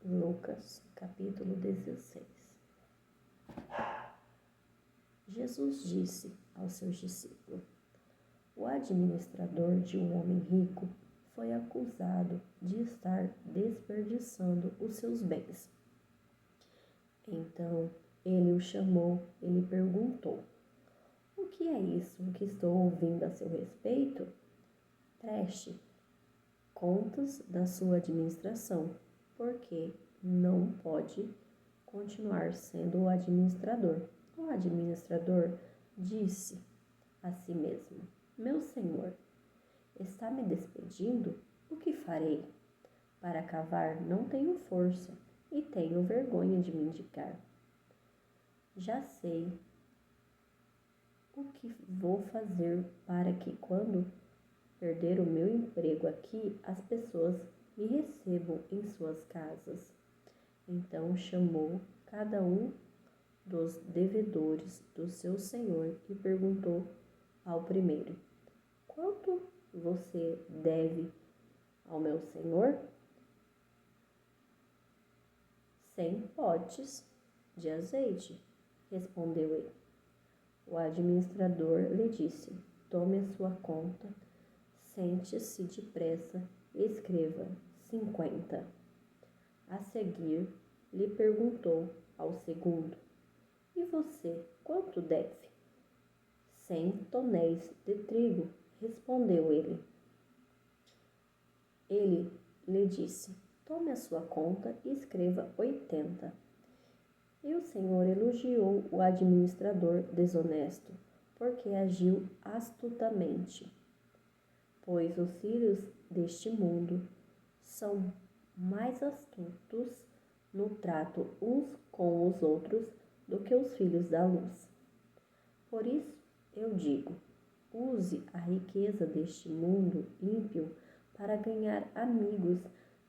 Lucas, capítulo 16. Jesus disse aos seus discípulos: o administrador de um homem rico foi acusado de estar desperdiçando os seus bens. Então ele o chamou e lhe perguntou: o que é isso que estou ouvindo a seu respeito? Preste contas da sua administração, porque não pode continuar sendo o administrador. O administrador disse a si mesmo: meu senhor está me despedindo? O que farei? Para cavar não tenho força e tenho vergonha de me indicar. Já sei o que vou fazer para que, quando perder o meu emprego aqui, as pessoas me recebam em suas casas. Então chamou cada um dos devedores do seu senhor e perguntou ao primeiro: quanto você deve ao meu senhor? 100 potes de azeite, respondeu ele. O administrador lhe disse: tome a sua conta, sente-se depressa e escreva 50. A seguir, lhe perguntou ao segundo: e você, quanto deve? 100 tonéis de trigo, respondeu ele. Ele lhe disse: tome a sua conta e escreva 80. E o Senhor elogiou o administrador desonesto, porque agiu astutamente. Pois os filhos deste mundo são mais astutos no trato uns com os outros do que os filhos da luz. Por isso eu digo: use a riqueza deste mundo ímpio para ganhar amigos,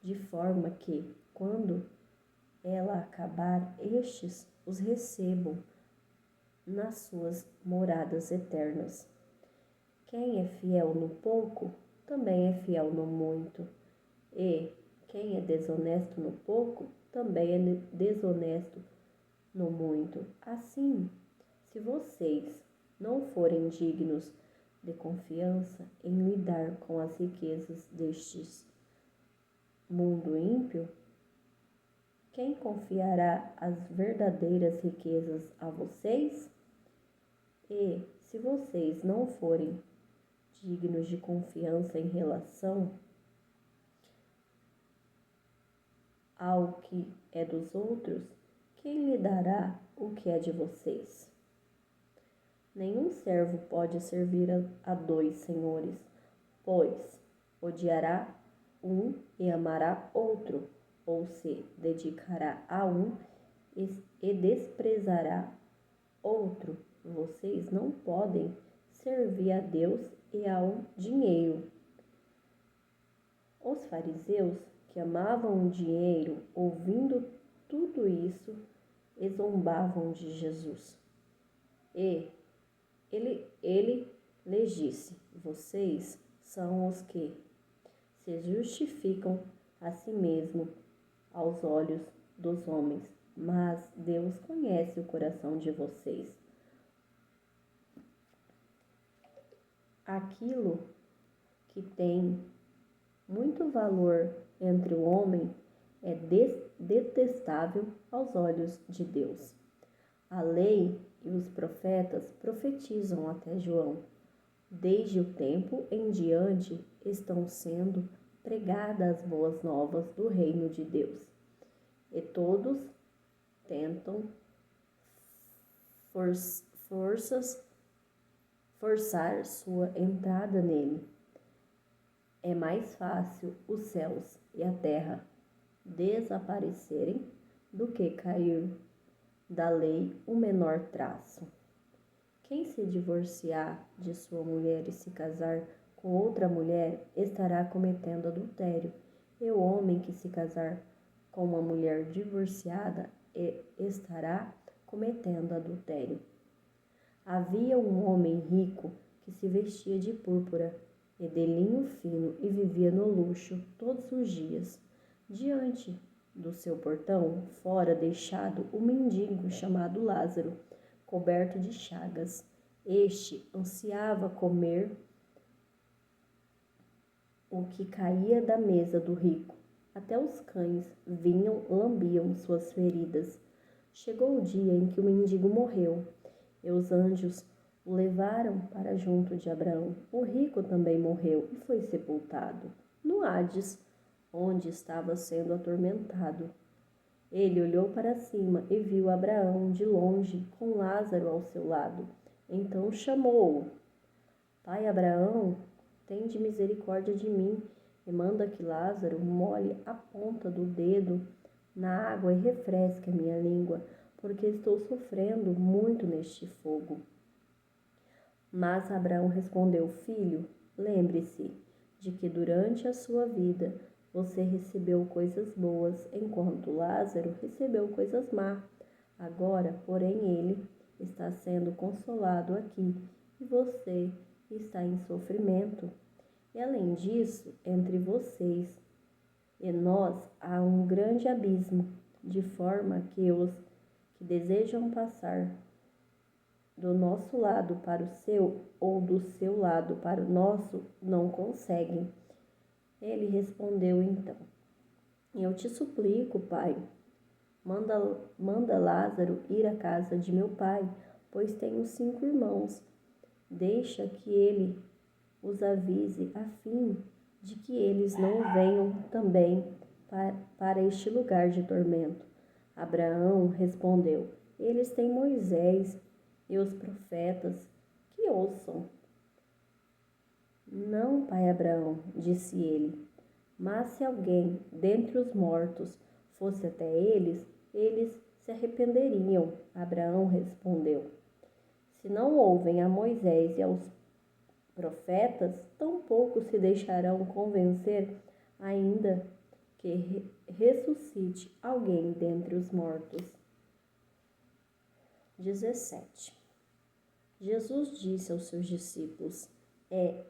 de forma que, quando ela acabar, estes os recebam nas suas moradas eternas. Quem é fiel no pouco, também é fiel no muito. E quem é desonesto no pouco, também é desonesto no muito. Assim, se vocês não forem dignos de confiança em lidar com as riquezas deste mundo ímpio, quem confiará as verdadeiras riquezas a vocês? E se vocês não forem dignos de confiança em relação ao que é dos outros, quem lhe dará o que é de vocês? Nenhum servo pode servir a dois senhores, pois odiará um e amará outro, ou se dedicará a um e desprezará outro. Vocês não podem servir a Deus e ao dinheiro. Os fariseus, que amavam o dinheiro, ouvindo tudo isso, zombavam de Jesus. E ele lhes disse: vocês são os que se justificam a si mesmo aos olhos dos homens, mas Deus conhece o coração de vocês. Aquilo que tem muito valor entre o homem é detestável aos olhos de Deus. A lei e os profetas profetizam até João. Desde o tempo em diante estão sendo pregadas as boas novas do reino de Deus. E todos tentam forçar sua entrada nele. É mais fácil os céus e a terra desaparecerem do que cair da lei o menor traço. Quem se divorciar de sua mulher e se casar com outra mulher estará cometendo adultério, e o homem que se casar com uma mulher divorciada estará cometendo adultério. Havia um homem rico que se vestia de púrpura e de linho fino e vivia no luxo todos os dias. Diante do seu portão, fora deixado um mendigo chamado Lázaro, coberto de chagas. Este ansiava comer o que caía da mesa do rico. Até os cães vinham, lambiam suas feridas. Chegou o dia em que o mendigo morreu, e os anjos o levaram para junto de Abraão. O rico também morreu e foi sepultado no Hades, onde estava sendo atormentado. Ele olhou para cima e viu Abraão de longe, com Lázaro ao seu lado. Então chamou-o: Pai Abraão, tende misericórdia de mim e manda que Lázaro molhe a ponta do dedo na água e refresque a minha língua, porque estou sofrendo muito neste fogo. Mas Abraão respondeu: Filho, lembre-se de que durante a sua vida você recebeu coisas boas, enquanto Lázaro recebeu coisas más. Agora, porém, ele está sendo consolado aqui e você está em sofrimento. E além disso, entre vocês e nós há um grande abismo, de forma que os que desejam passar do nosso lado para o seu ou do seu lado para o nosso não conseguem. Ele respondeu então: Eu te suplico, pai, manda Lázaro ir à casa de meu pai, pois tenho 5 irmãos. Deixa que ele os avise, a fim de que eles não venham também para este lugar de tormento. Abraão respondeu: Eles têm Moisés e os profetas, que ouçam. Não, pai Abraão, disse ele, mas se alguém dentre os mortos fosse até eles, eles se arrependeriam. Abraão respondeu: Se não ouvem a Moisés e aos profetas, tampouco se deixarão convencer, ainda que ressuscite alguém dentre os mortos. 17. Jesus disse aos seus discípulos: É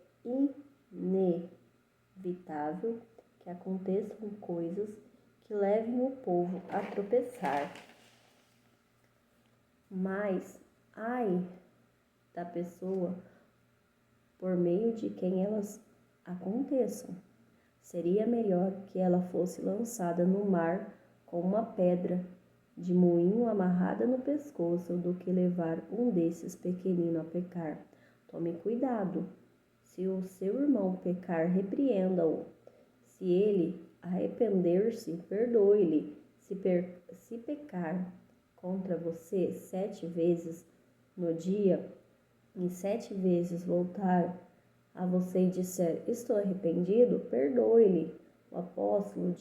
inevitável que aconteçam coisas que levem o povo a tropeçar. Mas, ai da pessoa por meio de quem elas aconteçam. Seria melhor que ela fosse lançada no mar com uma pedra de moinho amarrada no pescoço do que levar um desses pequeninos a pecar. Tome cuidado. Se o seu irmão pecar, repreenda-o. Se ele arrepender-se, perdoe-lhe. Se pecar contra você 7 vezes no dia e 7 vezes voltar a você e disser: Estou arrependido, perdoe-lhe. O apóstolo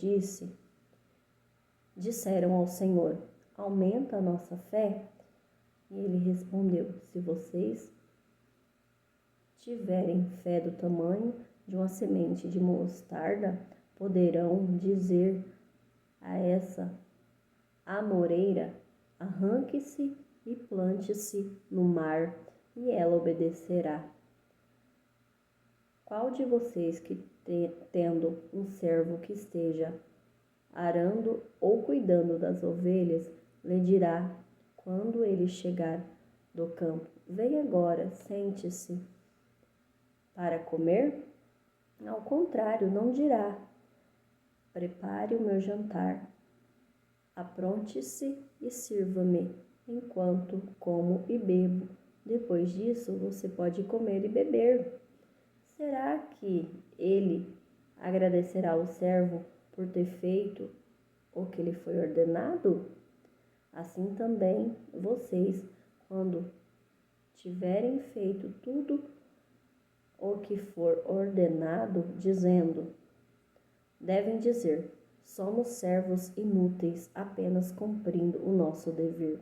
disseram ao Senhor: Aumenta a nossa fé? E ele respondeu: Se vocês tiverem fé do tamanho de uma semente de mostarda, poderão dizer a essa amoreira: arranque-se e plante-se no mar, e ela obedecerá. Qual de vocês que tendo um servo que esteja arando ou cuidando das ovelhas, lhe dirá, quando ele chegar do campo: Vem agora, sente-se para comer? Ao contrário, não dirá: Prepare o meu jantar, apronte-se e sirva-me, enquanto como e bebo. Depois disso, você pode comer e beber. Será que ele agradecerá ao servo por ter feito o que lhe foi ordenado? Assim também vocês, quando tiverem feito tudo o que for ordenado, devem dizer: somos servos inúteis, apenas cumprindo o nosso dever.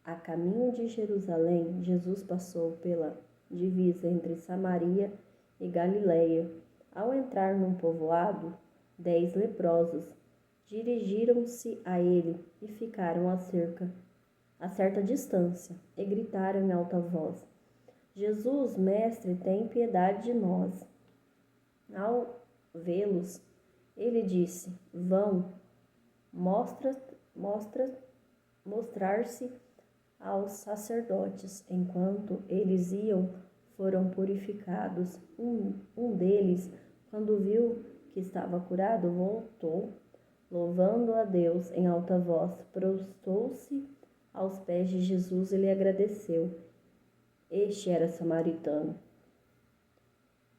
A caminho de Jerusalém, Jesus passou pela divisa entre Samaria e Galiléia. Ao entrar num povoado, 10 leprosos dirigiram-se a ele e ficaram a certa distância, e gritaram em alta voz: Jesus, mestre, tem piedade de nós. Ao vê-los, ele disse: Vão mostra, mostra, mostrar-se aos sacerdotes. Enquanto eles iam, foram purificados. Um deles, quando viu que estava curado, voltou, louvando a Deus em alta voz, prostrou-se aos pés de Jesus e lhe agradeceu. Este era samaritano.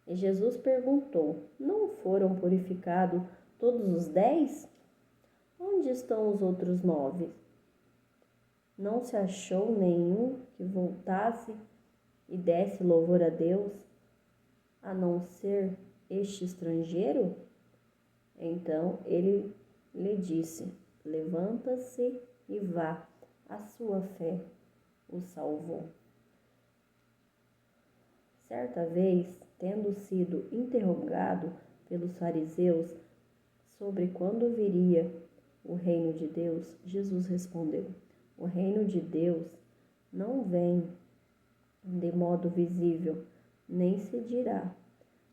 E Jesus perguntou: Não foram purificados todos os 10? Onde estão os outros 9? Não se achou nenhum que voltasse e desse louvor a Deus, a não ser este estrangeiro? Então ele lhe disse: Levanta-se e vá, a sua fé o salvou. Certa vez, tendo sido interrogado pelos fariseus sobre quando viria o reino de Deus, Jesus respondeu: O reino de Deus não vem de modo visível, nem se dirá: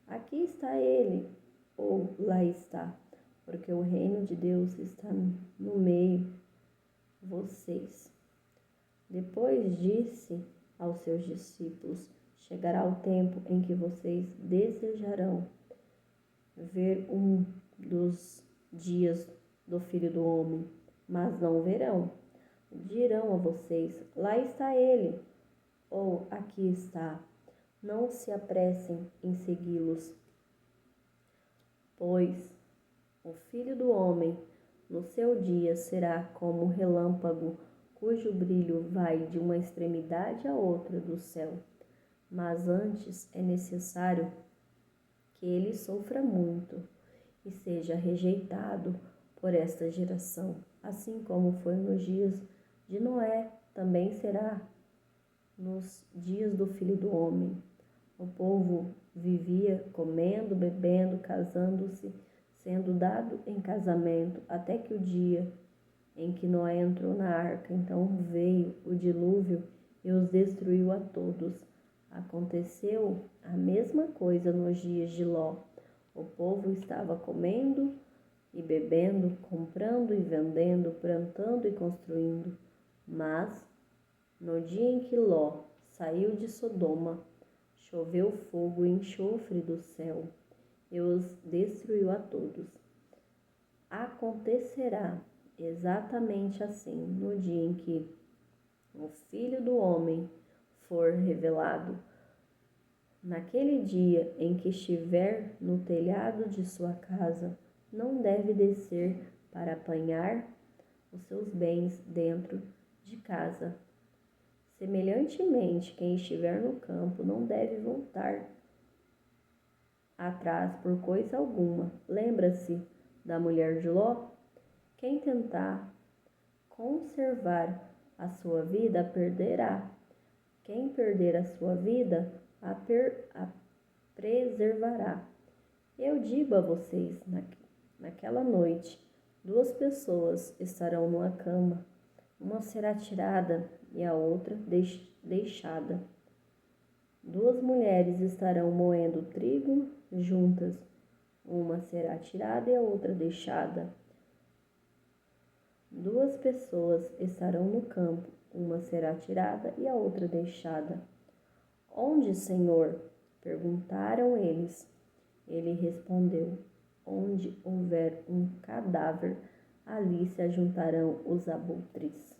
aqui está ele, ou lá está, porque o reino de Deus está no meio de vocês. Depois disse aos seus discípulos: Chegará o tempo em que vocês desejarão ver um dos dias do Filho do Homem, mas não verão. Dirão a vocês: lá está ele, ou aqui está. Não se apressem em segui-los, pois o Filho do Homem, no seu dia, será como um relâmpago, cujo brilho vai de uma extremidade à outra do céu. Mas antes é necessário que ele sofra muito e seja rejeitado por esta geração. Assim como foi nos dias de Noé, também será nos dias do Filho do Homem. O povo vivia comendo, bebendo, casando-se, sendo dado em casamento, até que o dia em que Noé entrou na arca. Então veio o dilúvio e os destruiu a todos. Aconteceu a mesma coisa nos dias de Ló. O povo estava comendo e bebendo, comprando e vendendo, plantando e construindo. Mas, no dia em que Ló saiu de Sodoma, choveu fogo e enxofre do céu e os destruiu a todos. Acontecerá exatamente assim no dia em que o Filho do Homem for revelado. Naquele dia em que estiver no telhado de sua casa, não deve descer para apanhar os seus bens dentro de casa. Semelhantemente, quem estiver no campo não deve voltar atrás por coisa alguma. Lembra-se da mulher de Ló? Quem tentar conservar a sua vida, a perderá. Quem perder a sua vida, a preservará. Eu digo a vocês, naquela noite, 2 pessoas estarão numa cama, uma será tirada e a outra deixada. 2 mulheres estarão moendo trigo juntas, uma será tirada e a outra deixada. 2 pessoas estarão no campo, uma será tirada e a outra deixada. Onde, Senhor? Perguntaram eles. Ele respondeu: Onde houver um cadáver, ali se ajuntarão os abutres.